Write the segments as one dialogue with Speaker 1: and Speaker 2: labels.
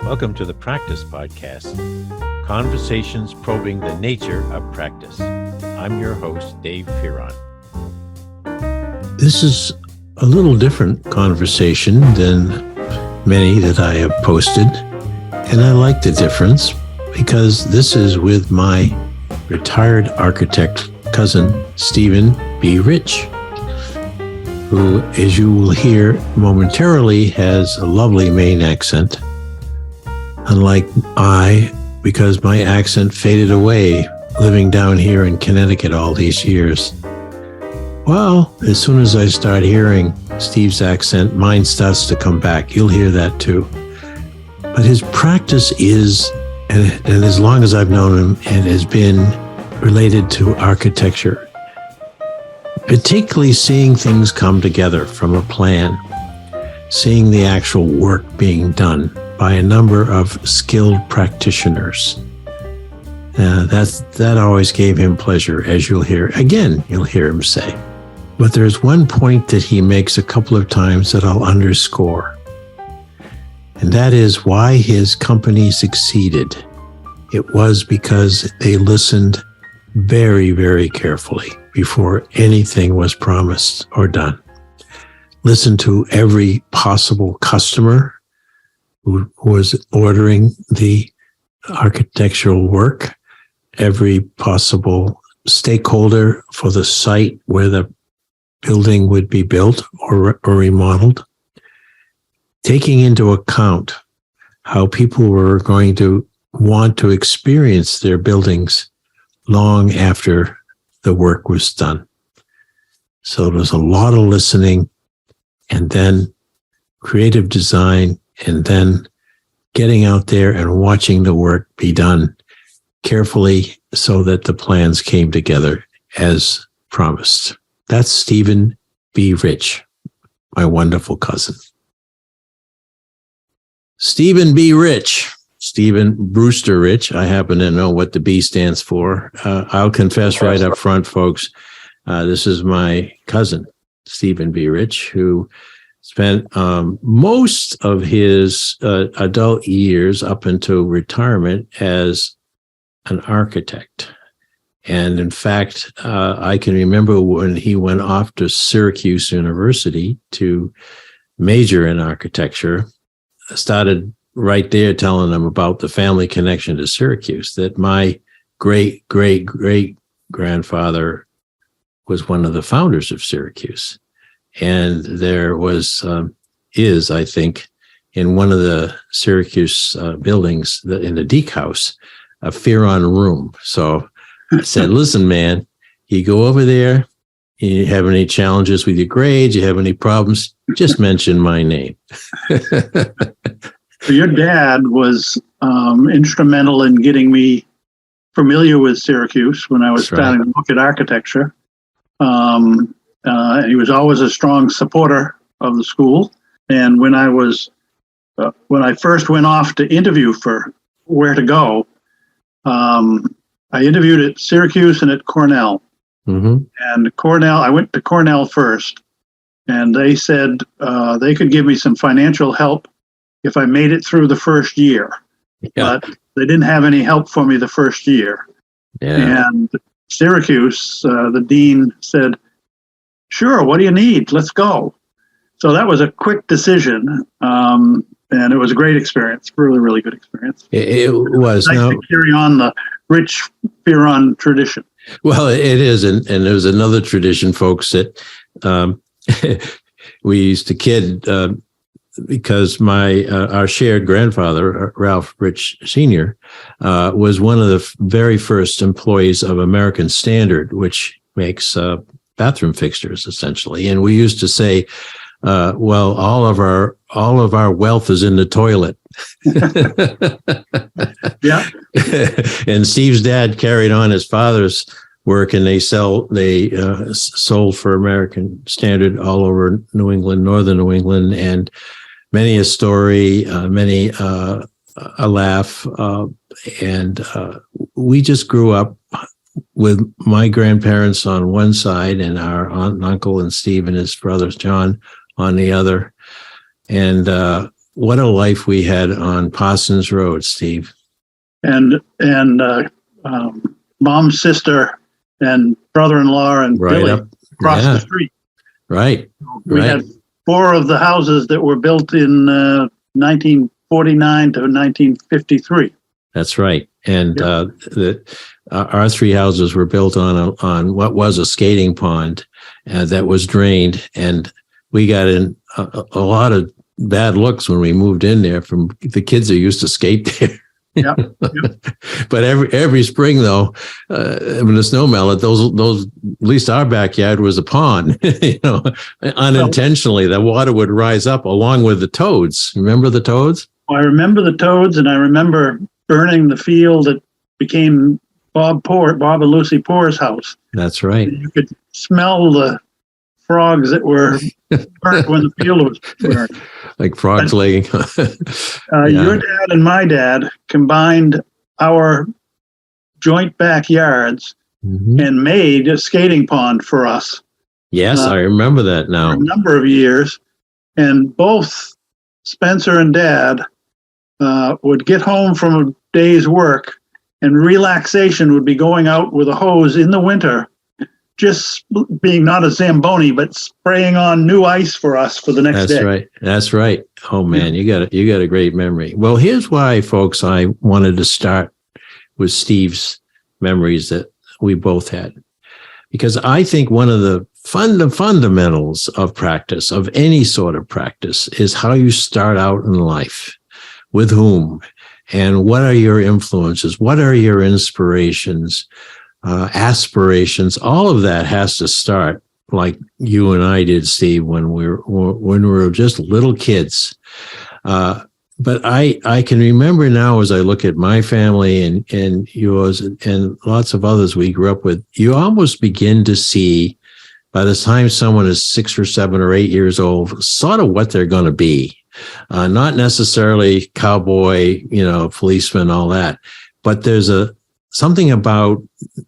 Speaker 1: Welcome to the Practice Podcast, conversations probing the nature of practice. I'm your host, Dave Fearon.
Speaker 2: This is a little different conversation than many that I have posted, and I like the difference because this is with my retired architect cousin, Stephen B. Rich, who, as you will hear momentarily, has a lovely Maine accent. Unlike because my accent faded away living down here in Connecticut all these years. Well, as soon as I start hearing Steve's accent, mine starts to come back. You'll hear that too. But his practice is, and as long as I've known him, it has been related to architecture, particularly seeing things come together from a plan, seeing the actual work being done by a number of skilled practitioners. That always gave him pleasure, as you'll hear him say. But there's one point that he makes a couple of times that I'll underscore, and that is why his company succeeded. It was because they listened very, very carefully before anything was promised or done. Listened to every possible customer who was ordering the architectural work, every possible stakeholder for the site where the building would be built or remodeled, taking into account how people were going to want to experience their buildings long after the work was done. So there was a lot of listening, and then creative design, and then getting out there and watching the work be done carefully so that the plans came together as promised. That's Stephen B. Rich, my wonderful cousin. Stephen B. Rich, Stephen Brewster Rich. I happen to know what the B stands for. I'll confess right up front, folks. This is my cousin, Stephen B. Rich, who spent most of his adult years up until retirement as an architect. And in fact, I can remember when he went off to Syracuse University to major in architecture, started right there telling them about the family connection to Syracuse, that my great-great-great-grandfather was one of the founders of Syracuse. And there was, I think, in one of the Syracuse buildings, in the Deke House, a Fearon room. So I said, listen, man, you go over there, you have any challenges with your grades, you have any problems, just mention my name.
Speaker 3: Your dad was instrumental in getting me familiar with Syracuse when I was starting to look at architecture. He was always a strong supporter of the school. And when I first went off to interview for where to go, I interviewed at Syracuse and at Cornell. Mm-hmm. And I went to Cornell first, and they said they could give me some financial help if I made it through the first year. Yeah. But they didn't have any help for me the first year. Yeah. And Syracuse, the dean said, sure, what do you need? Let's go. So that was a quick decision, and it was a great experience, really, really good experience.
Speaker 2: It was.
Speaker 3: Nice to carry on the rich Fearon tradition.
Speaker 2: Well, it is, and there's another tradition, folks, that we used to kid because our shared grandfather, Ralph Rich Sr., was one of the very first employees of American Standard, which makes bathroom fixtures, essentially. And we used to say, well, all of our wealth is in the toilet.
Speaker 3: Yeah.
Speaker 2: And Steve's dad carried on his father's work, and they sold for American Standard all over New England, northern New England, and many a story, many a laugh. And we just grew up with my grandparents on one side and our aunt and uncle and Steve and his brother John on the other. And what a life we had on Parsons Road, Steve.
Speaker 3: And Mom's sister and brother-in-law and
Speaker 2: Right
Speaker 3: Billy
Speaker 2: up,
Speaker 3: across
Speaker 2: yeah.
Speaker 3: the street.
Speaker 2: Right.
Speaker 3: We
Speaker 2: Right.
Speaker 3: had 4 of the houses that were built in 1949 to 1953.
Speaker 2: That's right. And
Speaker 3: Yep.
Speaker 2: our 3 houses were built on what was a skating pond that was drained, and we got in a lot of bad looks when we moved in there from the kids that used to skate there.
Speaker 3: Yep.
Speaker 2: But every spring, though, when the snow melted, those at least our backyard was a pond. Unintentionally, the water would rise up along with the toads. Remember the toads?
Speaker 3: I remember the toads, and I remember burning the field that became Bob and Lucy Poor's house.
Speaker 2: That's right.
Speaker 3: You could smell the frogs that were burnt when the field was burnt.
Speaker 2: Like frogs laying.
Speaker 3: Your dad and my dad combined our joint backyards and made a skating pond for us.
Speaker 2: Yes, I remember that now.
Speaker 3: For a number of years. And both Spencer and Dad would get home from a day's work, and relaxation would be going out with a hose in the winter, just being not a Zamboni, but spraying on new ice for us for the next day.
Speaker 2: That's right. That's right. Oh man, you got a great memory. Well, here's why, folks, I wanted to start with Steve's memories that we both had, because I think one of the fundamentals of practice, of any sort of practice, is how you start out in life, with whom, and what are your influences, what are your inspirations, aspirations. All of that has to start like you and I did, Steve, when we were just little kids. But I can remember now, as I look at my family and yours and lots of others we grew up with, you almost begin to see, by the time someone is 6 or 7 or 8 years old, sort of what they're going to be. Not necessarily cowboy, policeman, all that, but there's something about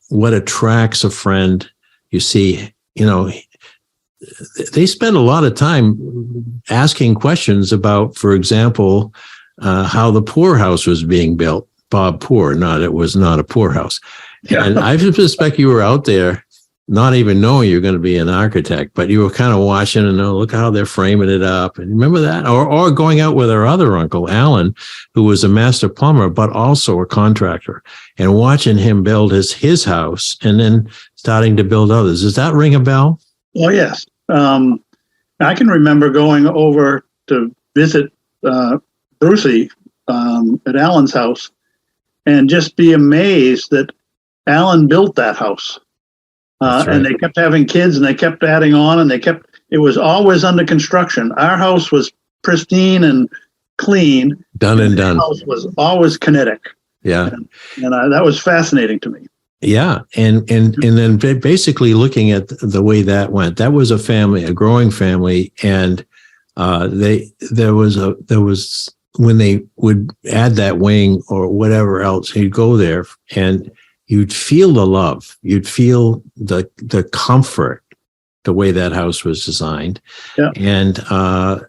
Speaker 2: what attracts a friend. You see, they spend a lot of time asking questions about, for example, how the poorhouse was being built. Bob Poor, it was not a poorhouse. Yeah. And I suspect you were out there not even knowing you're going to be an architect, but you were kind of watching and look how they're framing it up. And remember that? Or going out with our other uncle, Alan, who was a master plumber, but also a contractor, and watching him build his house and then starting to build others. Does that ring a bell?
Speaker 3: Oh, yes. I can remember going over to visit Brucey at Alan's house and just be amazed that Alan built that house. Right. And they kept having kids and they kept adding on, and it was always under construction. Our house was pristine and clean.
Speaker 2: Done and done.
Speaker 3: The house was always kinetic.
Speaker 2: Yeah.
Speaker 3: And that was fascinating to me.
Speaker 2: Yeah. And then basically looking at the way that went, that was a family, a growing family. And there was when they would add that wing or whatever else, you'd go there and you'd feel the love, you'd feel the comfort, the way that house was designed. Yeah. And I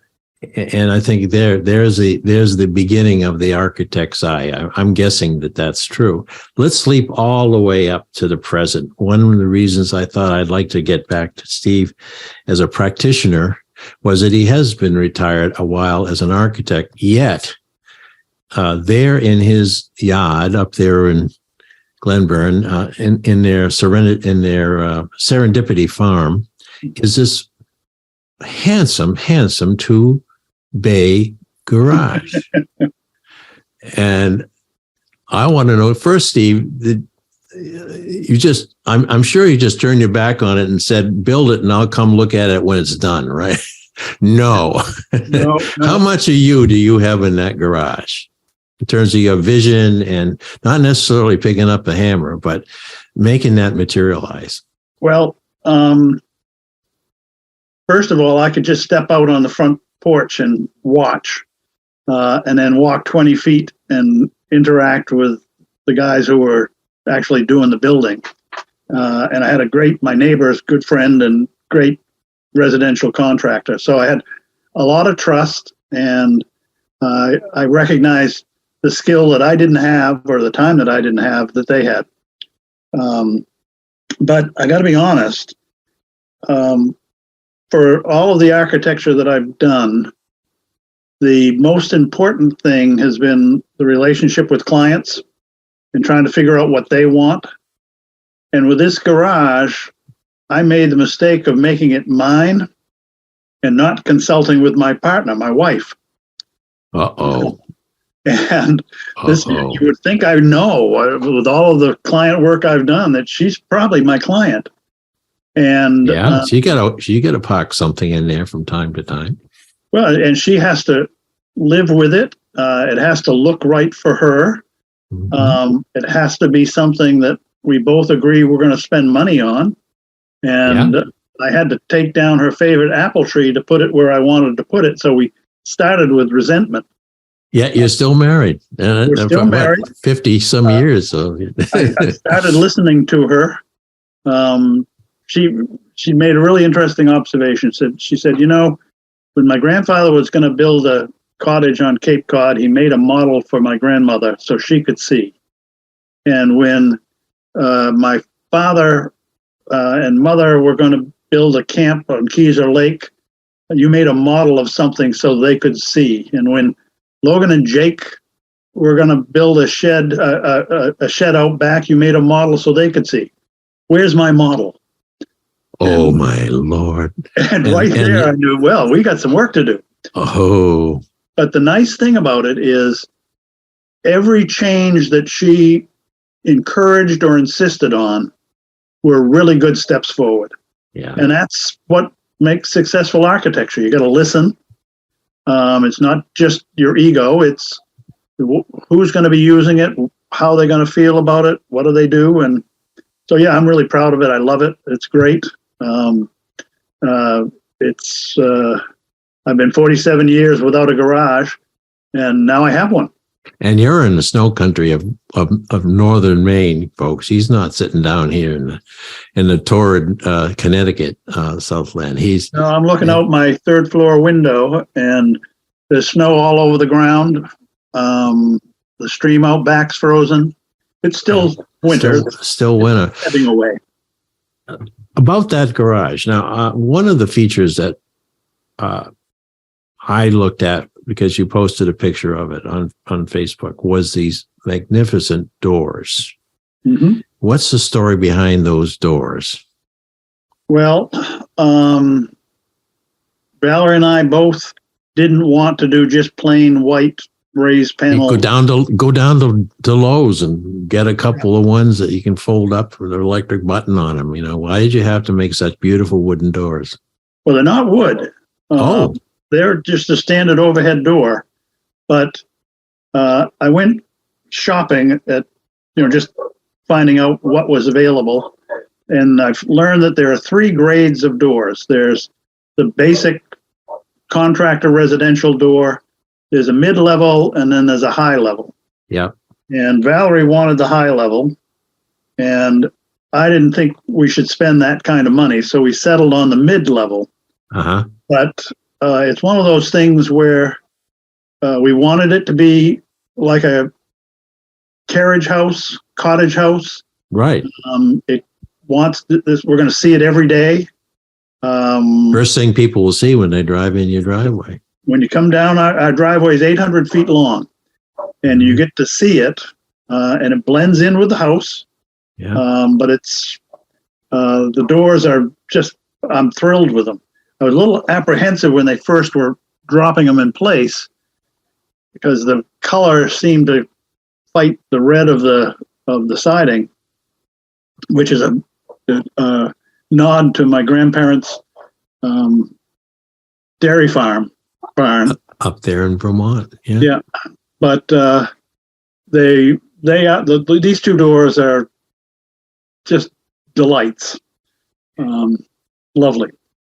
Speaker 2: think there's the beginning of the architect's eye. I'm guessing that's true. Let's leap all the way up to the present. One of the reasons I thought I'd like to get back to Steve as a practitioner was that he has been retired a while as an architect, yet there in his yard up there in Glenburn, in their Serendipity farm, is this handsome 2-bay garage. And I want to know first, Steve, I'm sure you just turned your back on it and said, build it and I'll come look at it when it's done, right? No. How much of you do you have in that garage? In terms of your vision and not necessarily picking up the hammer, but making that materialize?
Speaker 3: Well, first of all, I could just step out on the front porch and watch, and then walk 20 feet and interact with the guys who were actually doing the building. And I had my neighbor's good friend and great residential contractor. So I had a lot of trust, and I recognized the skill that I didn't have, or the time that I didn't have, that they had. But I got to be honest, for all of the architecture that I've done, the most important thing has been the relationship with clients and trying to figure out what they want. And with this garage, I made the mistake of making it mine and not consulting with my partner, my wife.
Speaker 2: Uh-oh.
Speaker 3: And this, you would think I know, with all of the client work I've done, that she's probably my client. And
Speaker 2: yeah, so you gotta park something in there from time to time.
Speaker 3: Well, and she has to live with it. It has to look right for her.
Speaker 2: Mm-hmm.
Speaker 3: It has to be something that we both agree we're going to spend money on. And I had to take down her favorite apple tree to put it where I wanted to put it. So we started with resentment. Yeah,
Speaker 2: you're still married.
Speaker 3: We're still married.
Speaker 2: 50 some years. So
Speaker 3: I started listening to her. She made a really interesting observation. She said, when my grandfather was going to build a cottage on Cape Cod, he made a model for my grandmother so she could see. And when my father and mother were going to build a camp on Keezer Lake, you made a model of something so they could see. And when Logan and Jake were going to build a shed out back, you made a model so they could see. Where's my model?
Speaker 2: Oh, my Lord.
Speaker 3: And right there, I knew, well, we got some work to do.
Speaker 2: Oh.
Speaker 3: But the nice thing about it is every change that she encouraged or insisted on were really good steps forward.
Speaker 2: Yeah.
Speaker 3: And that's what makes successful architecture. You got to listen. It's not just your ego. It's who's going to be using it, how they're going to feel about it, what do they do. And so, yeah, I'm really proud of it. I love it. It's great. I've been 47 years without a garage, and now I have one.
Speaker 2: And you're in the snow country of northern Maine, folks. He's not sitting down here in the torrid Connecticut Southland.
Speaker 3: No, I'm looking out my third floor window, and there's snow all over the ground. The stream out back's frozen. It's still winter.
Speaker 2: Still winter.
Speaker 3: Heading away.
Speaker 2: About that garage. Now, one of the features that I looked at, because you posted a picture of it on Facebook, was these magnificent doors.
Speaker 3: Mm-hmm.
Speaker 2: What's the story behind those doors?
Speaker 3: Well, Valerie and I both didn't want to do just plain white raised panel.
Speaker 2: Go down to Lowe's and get a couple of ones that you can fold up with an electric button on them. Why did you have to make such beautiful wooden doors?
Speaker 3: Well, they're not wood. They're just a standard overhead door. But I went shopping at, just finding out what was available. And I've learned that there are 3 grades of doors. There's the basic contractor residential door, there's a mid-level, and then there's a high level.
Speaker 2: Yeah.
Speaker 3: And Valerie wanted the high level, and I didn't think we should spend that kind of money, so we settled on the mid-level.
Speaker 2: Uh-huh.
Speaker 3: But it's one of those things where we wanted it to be like a carriage house, cottage house.
Speaker 2: Right.
Speaker 3: It wants this. We're going to see it every day.
Speaker 2: First thing people will see when they drive in your driveway.
Speaker 3: When you come down, our driveway is 800 feet long, and you get to see it, and it blends in with the house.
Speaker 2: Yeah.
Speaker 3: But it's the doors are just, I'm thrilled with them. I was a little apprehensive when they first were dropping them in place because the color seemed to fight the red of the siding, which is a nod to my grandparents' dairy farm barn
Speaker 2: up there in Vermont. Yeah.
Speaker 3: Yeah, but these 2 doors are just delights. Lovely.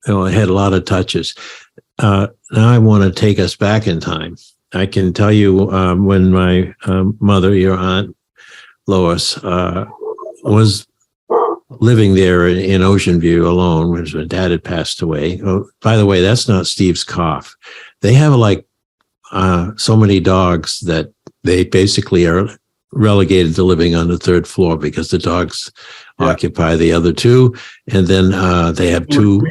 Speaker 2: It had a lot of touches. Now I want to take us back in time. I can tell you when my mother, your aunt Lois, was living there in Ocean View alone when my dad had passed away. Oh, by the way, that's not Steve's cough. They have so many dogs that they basically are relegated to living on the third floor because the dogs occupy the other two, and then they have two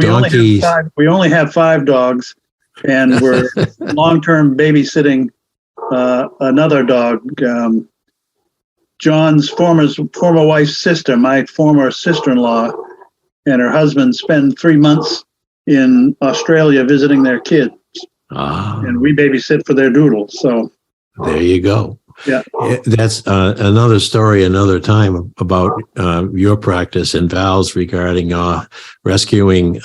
Speaker 2: donkeys.
Speaker 3: We only have 5 dogs, and we're long-term babysitting another dog. John's former wife's sister, my former sister-in-law, and her husband spend 3 months in Australia visiting their kids, and we babysit for their doodles. So
Speaker 2: there you go.
Speaker 3: Yeah,
Speaker 2: that's another story, another time about your practice and Val's regarding rescuing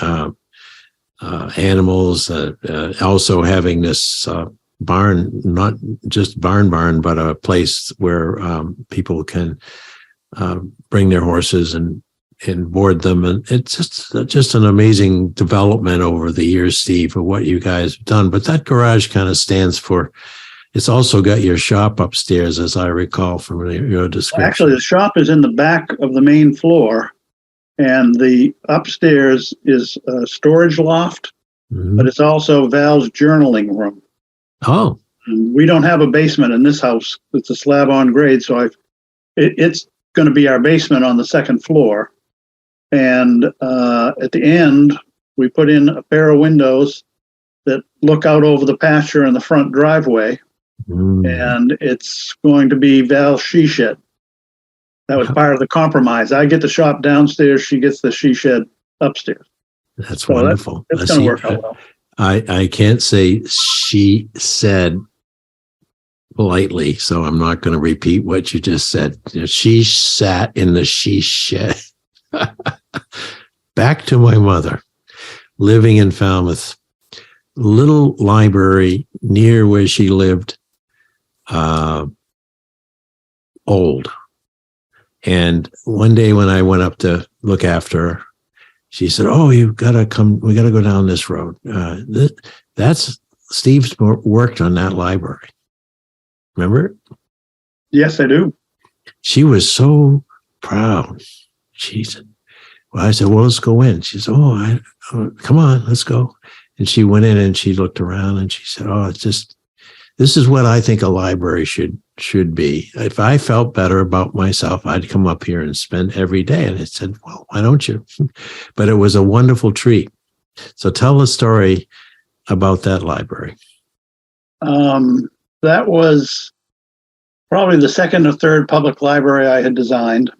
Speaker 2: animals. Also having this barn, not just barn, but a place where people can bring their horses and board them. And it's just an amazing development over the years, Steve, of what you guys have done. But that garage kind of stands for, it's also got your shop upstairs, as I recall from your description.
Speaker 3: Actually, the shop is in the back of the main floor, and the upstairs is a storage loft, but it's also Val's journaling room.
Speaker 2: Oh.
Speaker 3: And we don't have a basement in this house. It's a slab on grade, so it's going to be our basement on the second floor. And at the end, we put in a pair of windows that look out over the pasture and the front driveway. And it's going to be Val's she shed. That was part of the compromise. I get the shop downstairs, she gets the she shed upstairs.
Speaker 2: That's wonderful.
Speaker 3: It's going to work out well.
Speaker 2: I can't say she said politely, so I'm not going to repeat what you just said. She sat in the she shed. Back to my mother, living in Falmouth, little library near where she lived, old. And one day when I went up to look after her, she said, "Oh, you've got to come. We got to go down this road." That's Steve's worked on that library. Remember?
Speaker 3: Yes, I do.
Speaker 2: She was so proud. She said, "Well," I said, "Well, let's go in." She said, "Oh, come on, let's go." And she went in and she looked around and she said, "Oh, it's just, this is what I think a library should be. If I felt better about myself, I'd come up here and spend every day." And I said, "Well, why don't you?" But it was a wonderful treat. So tell a story about that library.
Speaker 3: That was probably the second or third public library I had designed.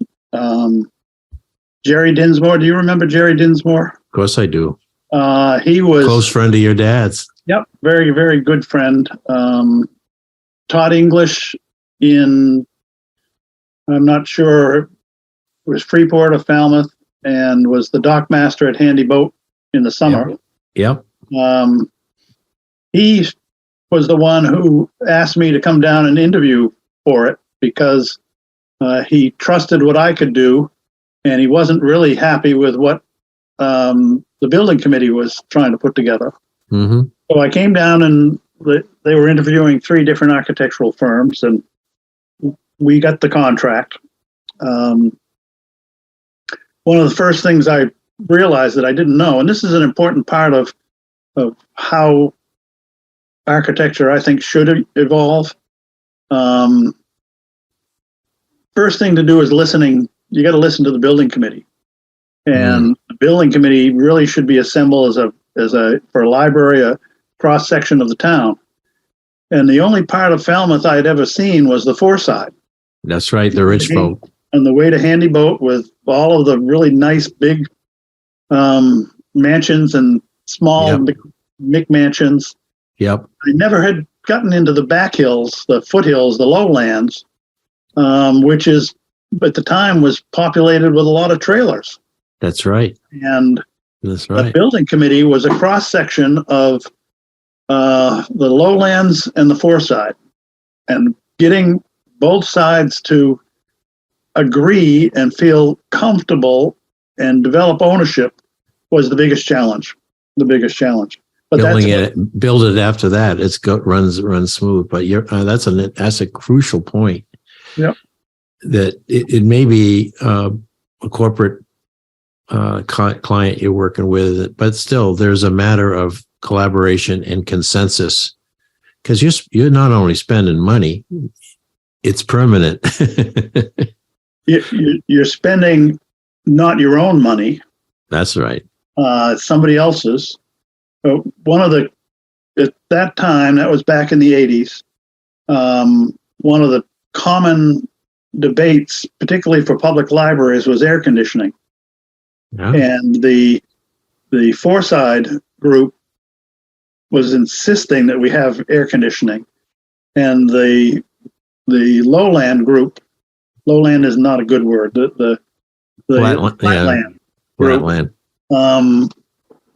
Speaker 3: Jerry Dinsmore, do you remember Jerry Dinsmore?
Speaker 2: Of course I do.
Speaker 3: He was
Speaker 2: close friend of your dad's.
Speaker 3: Yep, very, very good friend. Taught English in, I'm not sure, it was Freeport or Falmouth, and was the dock master at Handy Boat in the summer.
Speaker 2: Yep.
Speaker 3: He was the one who asked me to come down and interview for it because he trusted what I could do, and he wasn't really happy with what the building committee was trying to put together.
Speaker 2: Mm-hmm.
Speaker 3: So I came down and they were interviewing 3 different architectural firms, and we got the contract. One of the first things I realized that I didn't know, and this is an important part of how architecture, I think, should evolve. First thing to do is listening. You got to listen to the building committee, and the building committee really should be assembled for a library, a cross section of the town. And the only part of Falmouth I had ever seen was the Foreside.
Speaker 2: That's right, the rich boat.
Speaker 3: On the way to Handy Boat with all of the really nice big mansions and small McMansions.
Speaker 2: Yep.
Speaker 3: I never had gotten into the back hills, the foothills, the lowlands, which is at the time was populated with a lot of trailers.
Speaker 2: That's right.
Speaker 3: And
Speaker 2: that's right.
Speaker 3: The building committee was a cross section of the lowlands and the Foreside, and getting both sides to agree and feel comfortable and develop ownership was the biggest challenge. But
Speaker 2: build it after that. Runs smooth. But that's a crucial point.
Speaker 3: Yep.
Speaker 2: That it may be a corporate client you're working with, but still there's a matter of collaboration and consensus because you're not only spending money, it's permanent.
Speaker 3: You're spending not your own money.
Speaker 2: That's right.
Speaker 3: Somebody else's. At that time, that was back in the 80s, one of the common debates, particularly for public libraries, was air conditioning.
Speaker 2: Yeah.
Speaker 3: And the Foreside group was insisting that we have air conditioning. And the Lowland group, Lowland is not a good word, the Flatland group,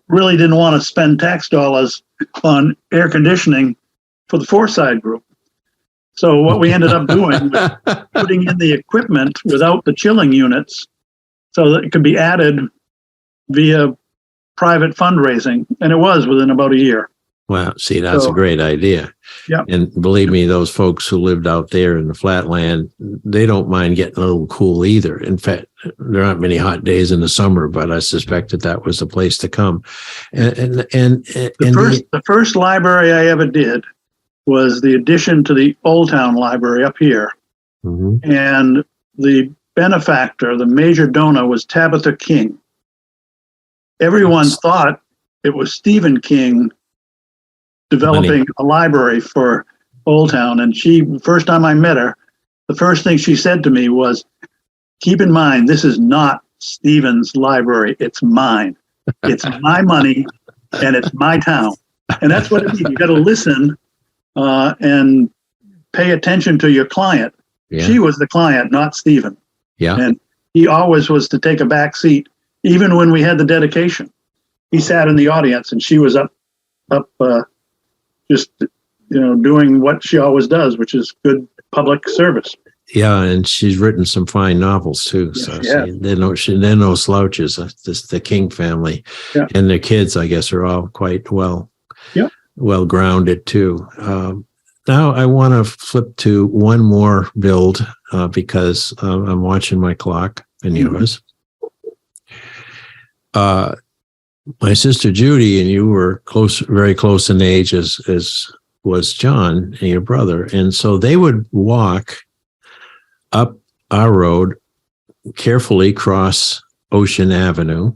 Speaker 3: really didn't want to spend tax dollars on air conditioning for the Foreside group. So what we ended up doing was putting in the equipment without the chilling units so that it could be added via private fundraising. And it was within about a year.
Speaker 2: Wow. See, that's a great idea.
Speaker 3: Yeah.
Speaker 2: And believe me, those folks who lived out there in the flatland, they don't mind getting a little cool either. In fact, there aren't many hot days in the summer, but I suspect that was the place to come.
Speaker 3: The first library I ever did was the addition to the Old Town Library up here.
Speaker 2: Mm-hmm.
Speaker 3: And the benefactor, the major donor, was Tabitha King. Everyone thought it was Stephen King developing a library for Old Town. And first time I met her, the first thing she said to me was, keep in mind, this is not Stephen's library. It's mine. It's my money and it's my town. And that's what it means. You got to listen and pay attention to your client. Yeah. She was the client, not Stephen.
Speaker 2: Yeah.
Speaker 3: And he always was to take a back seat, even when we had the dedication. He sat in the audience and she was up just, doing what she always does, which is good public service.
Speaker 2: Yeah, and she's written some fine novels too.
Speaker 3: Yes,
Speaker 2: so they're no slouches. The King family and their kids, I guess, are all quite well grounded too. Now I want to flip to one more build because I'm watching my clock and yours. My sister Judy and you were very close in age as was John and your brother. And so they would walk up our road, carefully cross Ocean Avenue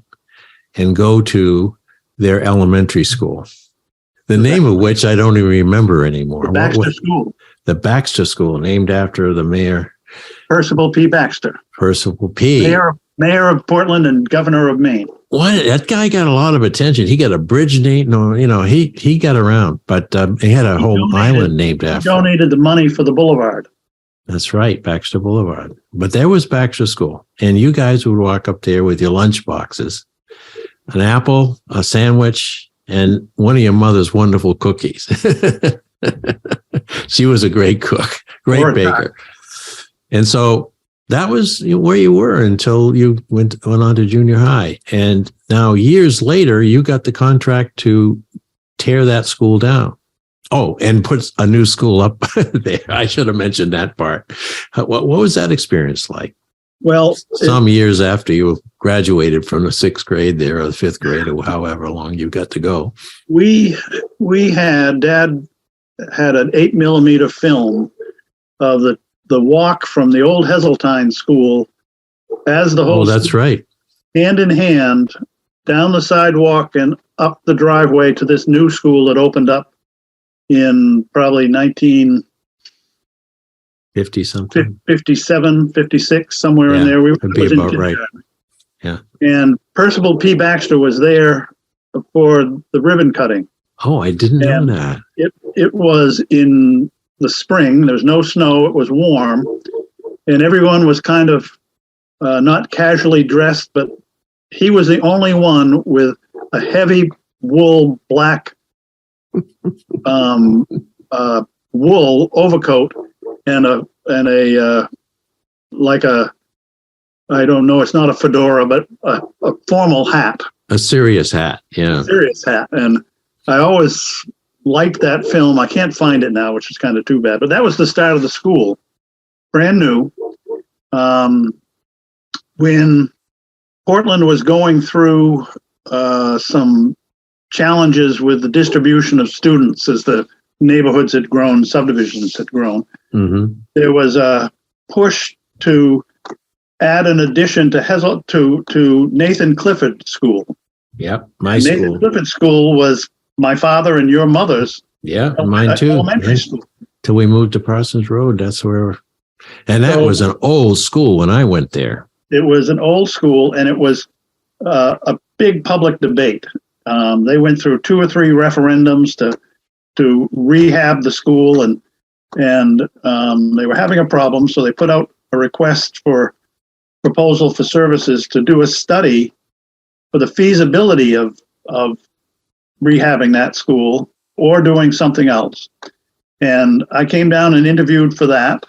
Speaker 2: and go to their elementary school. The name of which I don't even remember anymore.
Speaker 3: The Baxter School.
Speaker 2: The Baxter School, named after the mayor.
Speaker 3: Percival P. Baxter.
Speaker 2: Percival P.
Speaker 3: Mayor of Portland and governor of Maine.
Speaker 2: What? That guy got a lot of attention. He got a bridge named, he got around, but he had a whole island named after him.
Speaker 3: He donated the money for the boulevard.
Speaker 2: That's right, Baxter Boulevard. But there was Baxter School, and you guys would walk up there with your lunch boxes, an apple, a sandwich, and one of your mother's wonderful cookies. She was a great cook, great baker. And so that was where you were until you went on to junior high. And now years later, you got the contract to tear that school down. Oh, and put a new school up there. I should have mentioned that part. What was that experience like?
Speaker 3: Well,
Speaker 2: some years after you graduated from the sixth grade there, or the fifth grade, or however long you got to go.
Speaker 3: Dad had an 8mm film of the walk from the old Heseltine school as the whole.
Speaker 2: Oh, that's right.
Speaker 3: Hand in hand down the sidewalk and up the driveway to this new school that opened up in probably
Speaker 2: 1950 something,
Speaker 3: 57, 56, somewhere in there.
Speaker 2: Would be about right. Yeah.
Speaker 3: And Percival P. Baxter was there for the ribbon cutting.
Speaker 2: Oh, I didn't know that.
Speaker 3: It was in the spring. There's no snow. It was warm, and everyone was kind of not casually dressed, but he was the only one with a heavy wool black wool overcoat and a like a, I don't know, it's not a fedora, but a formal hat.
Speaker 2: A serious hat, yeah.
Speaker 3: Serious hat. And I always liked that film. I can't find it now, which is kind of too bad. But that was the start of the school, brand new. When Portland was going through some challenges with the distribution of students as the neighborhoods had grown, subdivisions had grown.
Speaker 2: Mm-hmm.
Speaker 3: There was a push to add an addition to Nathan Clifford School.
Speaker 2: Yep, my
Speaker 3: And
Speaker 2: school.
Speaker 3: Nathan Clifford School was my father and your mother's
Speaker 2: Yeah, mine too.
Speaker 3: elementary school.
Speaker 2: Till we moved to Parsons Road, that's where. And that was an old school when I went there.
Speaker 3: It was an old school, and it was a big public debate. They went through 2 or 3 referendums to rehab the school, and they were having a problem, so they put out a request for proposal for services to do a study for the feasibility of rehabbing that school or doing something else. And I came down and interviewed for that.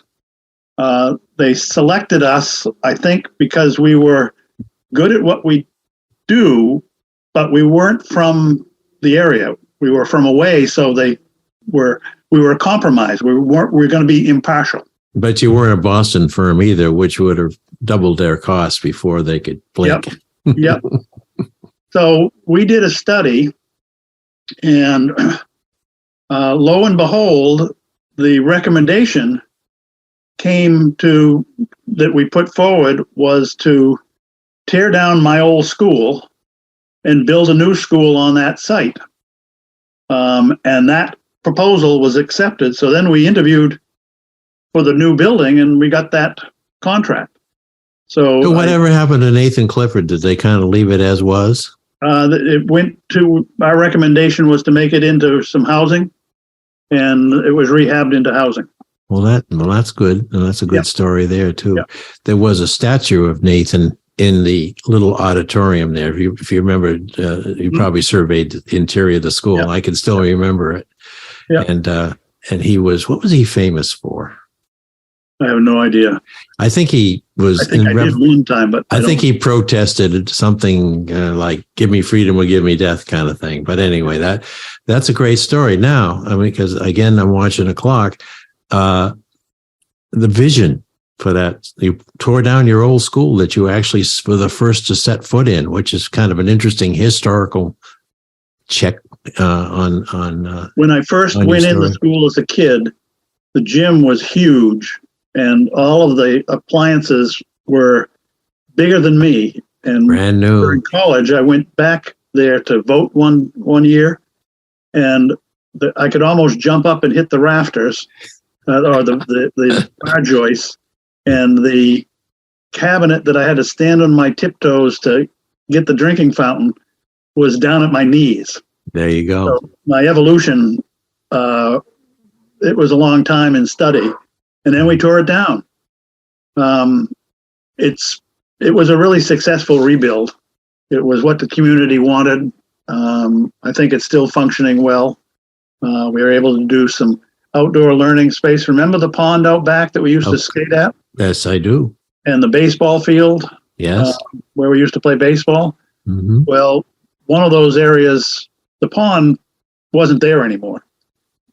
Speaker 3: They selected us, I think, because we were good at what we do, but we weren't from the area. We were from away, so we were a compromise. We were going to be impartial.
Speaker 2: But you weren't a Boston firm either, which would have doubled their costs before they could blink.
Speaker 3: Yep. So we did a study, and lo and behold, the recommendation that we put forward was to tear down my old school and build a new school on that site. And that proposal was accepted. So then we interviewed for the new building, and we got that contract. So
Speaker 2: whatever happened to Nathan Clifford? Did they kind of leave it as was?
Speaker 3: It went to, our recommendation was to make it into some housing, and it was rehabbed into housing.
Speaker 2: Well, that's good. And that's a good story there too.
Speaker 3: Yep.
Speaker 2: There was a statue of Nathan in the little auditorium there. If you remember, you probably surveyed the interior of the school.
Speaker 3: Yep.
Speaker 2: I can still remember it.
Speaker 3: Yep.
Speaker 2: And he was, what was he famous for?
Speaker 3: I have no idea.
Speaker 2: I think he was.
Speaker 3: I think I did one time, but
Speaker 2: I think he protested something like "Give me freedom or give me death" kind of thing. But anyway, that's a great story. Now, I mean, because again, I'm watching the clock. The vision for that, you tore down your old school that you actually were the first to set foot in, which is kind of an interesting historical check on.
Speaker 3: When I first went in the school as a kid, the gym was huge. And all of the appliances were bigger than me. And
Speaker 2: brand new.
Speaker 3: During college, I went back there to vote one year, and I could almost jump up and hit the rafters, or the bar joists, and the cabinet that I had to stand on my tiptoes to get the drinking fountain was down at my knees.
Speaker 2: There you go.
Speaker 3: So my evolution, it was a long time in study. And then we tore it down. It was a really successful rebuild. It was what the community wanted. I think it's still functioning well. We were able to do some outdoor learning space. Remember the pond out back that we used to skate at?
Speaker 2: Yes, I do.
Speaker 3: And the baseball field?
Speaker 2: Yes.
Speaker 3: Where we used to play baseball?
Speaker 2: Mm-hmm.
Speaker 3: Well, one of those areas, the pond wasn't there anymore.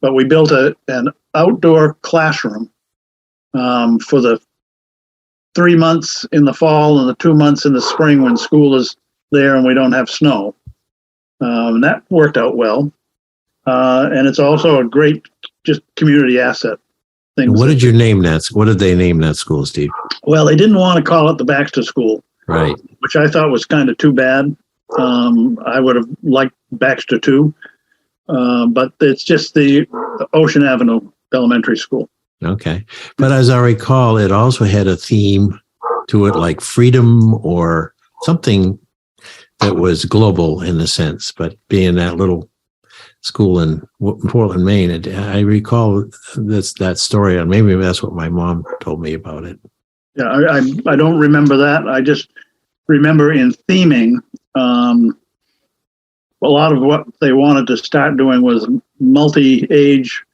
Speaker 3: But we built an outdoor classroom for the 3 months in the fall and the 2 months in the spring when school is there and we don't have snow. And that worked out well. And it's also a great just community asset.
Speaker 2: What did you name that? What did they name that school, Steve?
Speaker 3: Well, they didn't want to call it the Baxter School.
Speaker 2: Right.
Speaker 3: Which I thought was kind of too bad. I would have liked Baxter too. But it's just the Ocean Avenue Elementary School.
Speaker 2: Okay. But as I recall, it also had a theme to it, like freedom or something that was global in a sense. But being that little school in Portland, Maine, I recall that story, and maybe that's what my mom told me about it.
Speaker 3: Yeah, I don't remember that. I just remember in theming, a lot of what they wanted to start doing was multi-age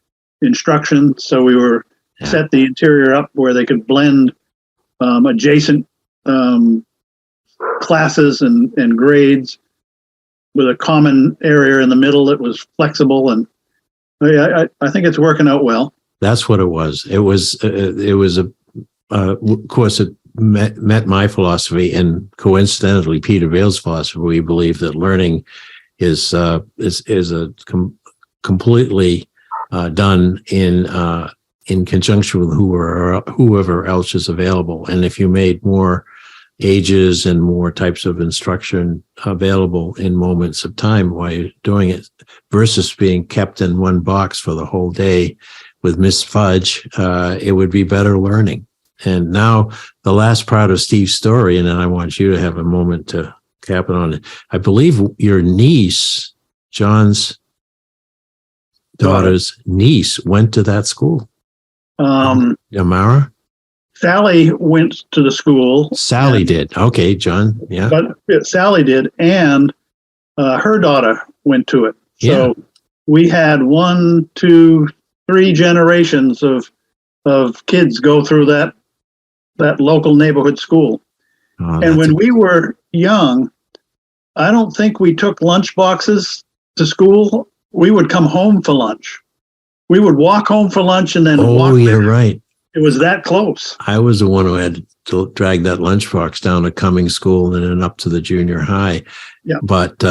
Speaker 3: instruction. So we were set the interior up where they could blend adjacent classes and grades with a common area in the middle that was flexible. And I think it's working out well.
Speaker 2: That's what it was. It was of course, it met my philosophy, and coincidentally, Peter Vail's philosophy. We believe that learning is a completely done in conjunction with whoever else is available. And if you made more ages and more types of instruction available in moments of time while you're doing it versus being kept in one box for the whole day with Miss Fudge, it would be better learning. And now the last part of Steve's story, and then I want you to have a moment to cap it on it. I believe your niece, John's daughter's niece, went to that school. Amara?
Speaker 3: Sally went to the school.
Speaker 2: Sally did. Okay, John. Yeah.
Speaker 3: But Sally did, and her daughter went to it. So we had 1, 2, 3 generations of kids go through that local neighborhood school.
Speaker 2: Oh,
Speaker 3: and when we were young, I don't think we took lunch boxes to school. We would come home for lunch. We would walk home for lunch and then walk.
Speaker 2: Oh, you're right.
Speaker 3: It was that close.
Speaker 2: I was the one who had to drag that lunchbox down to Cummings School and then up to the junior high.
Speaker 3: Yeah.
Speaker 2: But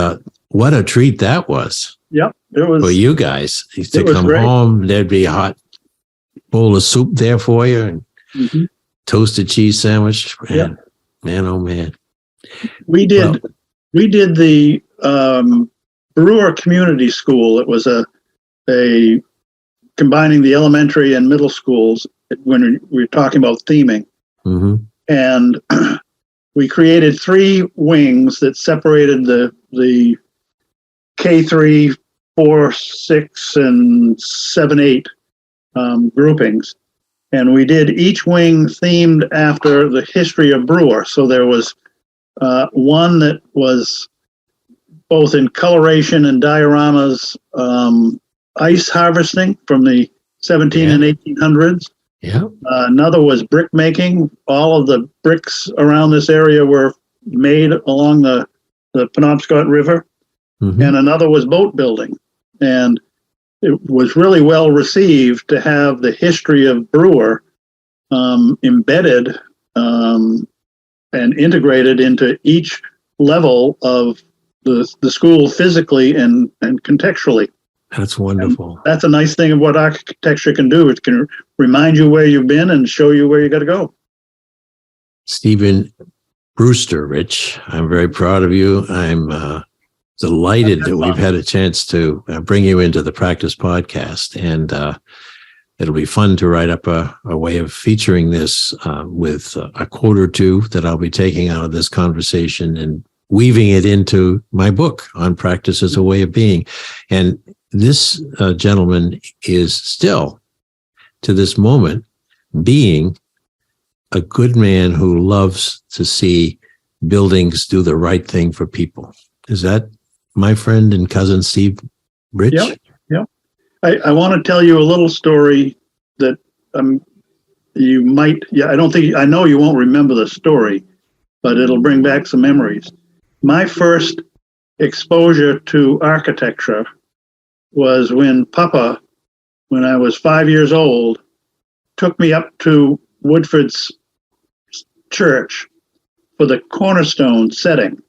Speaker 2: what a treat that was.
Speaker 3: Yep. It was
Speaker 2: for you guys. You used to
Speaker 3: it was
Speaker 2: come
Speaker 3: great.
Speaker 2: home, there'd be a hot bowl of soup there for you and toasted cheese sandwich. Man, man, oh man.
Speaker 3: We did the Brewer Community School. It was a combining the elementary and middle schools when we were talking about theming. And we created 3 wings that separated the K3, 4, 6, and 7, 8 groupings. And we did each wing themed after the history of Brewer. So there was one that was both in coloration and dioramas, ice harvesting from the 17 and 1800s. Another was brick making. All of the bricks around this area were made along the Penobscot River. And another was boat building. And it was really well received to have the history of Brewer embedded and integrated into each level of the school physically and contextually.
Speaker 2: That's wonderful.
Speaker 3: And that's a nice thing of what architecture can do. It can remind you where you've been and show you where you got to go.
Speaker 2: Stephen Brewster, Rich, I'm very proud of you. I'm delighted that we've had a chance to bring you into the Practice Podcast. And it'll be fun to write up a way of featuring this with a quote or two that I'll be taking out of this conversation and weaving it into my book on practice as a way of being. And this gentleman is still, to this moment, being a good man who loves to see buildings do the right thing for people. Is that my friend and cousin Steve Rich?
Speaker 3: Yep. I want to tell you a little story that you might, I know you won't remember the story, but it'll bring back some memories. My first exposure to architecture was when Papa, when I was 5 years old, took me up to Woodford's church for the cornerstone setting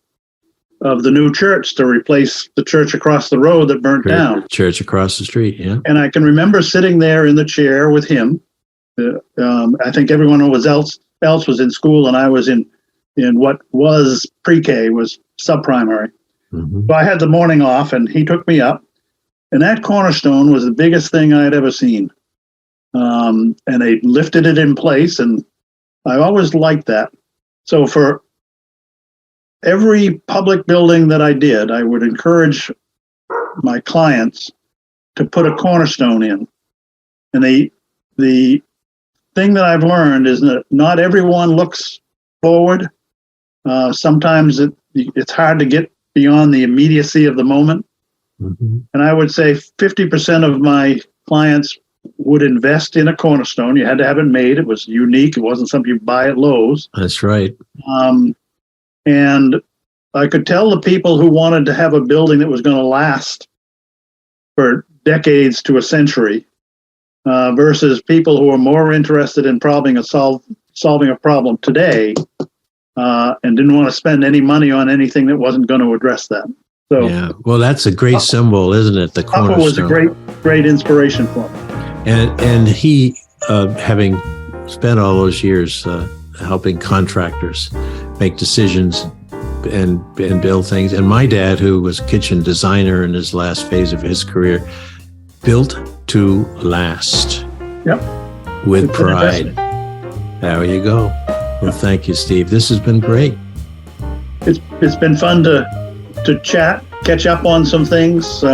Speaker 3: of the new church to replace the church across the road that burnt down.
Speaker 2: Church across the street, yeah.
Speaker 3: And I can remember sitting there in the chair with him. I think everyone else was in school, and I was in what was pre-K, was sub-primary. So I had the morning off, and he took me up. And that cornerstone was the biggest thing I had ever seen. And they lifted it in place, and I always liked that. So for every public building that I did, I would encourage my clients to put a cornerstone in. And the thing that I've learned is that not everyone looks forward. Sometimes it's hard to get beyond the immediacy of the moment. And I would say 50% of my clients would invest in a cornerstone. You had to have it made. It was unique. It wasn't something you buy at Lowe's.
Speaker 2: That's right.
Speaker 3: And I could tell the people who wanted to have a building that was going to last for decades to a century versus people who are more interested in solving a problem today and didn't want to spend any money on anything that wasn't going to address that. So,
Speaker 2: yeah, well, that's a great symbol, isn't it? The
Speaker 3: Papa
Speaker 2: cornerstone.
Speaker 3: was a great inspiration for me.
Speaker 2: And he, having spent all those years helping contractors make decisions and build things, and my dad, who was a kitchen designer in his last phase of his career, built to last.
Speaker 3: Yep.
Speaker 2: With pride. There you go. Well, thank you, Steve. This has been great.
Speaker 3: It's been fun to chat, catch up on some things,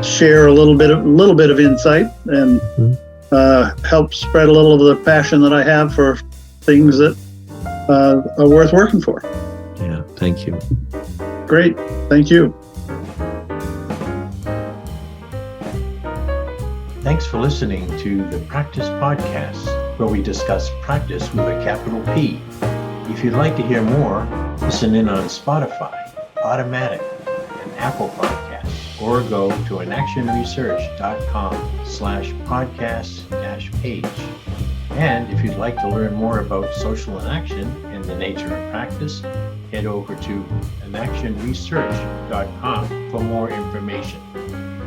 Speaker 3: share a little bit of insight, and help spread a little of the passion that I have for things that are worth working for.
Speaker 2: Yeah, thank you.
Speaker 3: Great, thank you.
Speaker 1: Thanks for listening to the Practice Podcast, where we discuss practice with a capital P. If you'd like to hear more, listen in on Spotify, Automatic, and Apple Podcasts, or go to inactionresearch.com/podcast-page. And if you'd like to learn more about social inaction and the nature of practice, head over to inactionresearch.com for more information.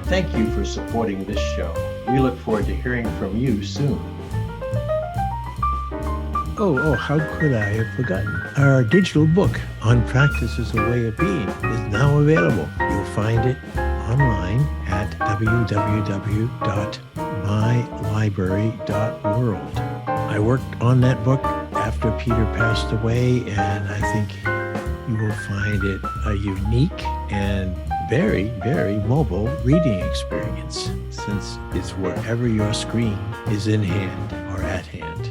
Speaker 1: Thank you for supporting this show. We look forward to hearing from you soon.
Speaker 2: Oh, how could I have forgotten? Our digital book on Practice as a Way of Being is now available. You'll find it online at www.mylibrary.world. I worked on that book after Peter passed away, and I think you will find it a unique and very, very mobile reading experience, since it's wherever your screen is in hand or at hand.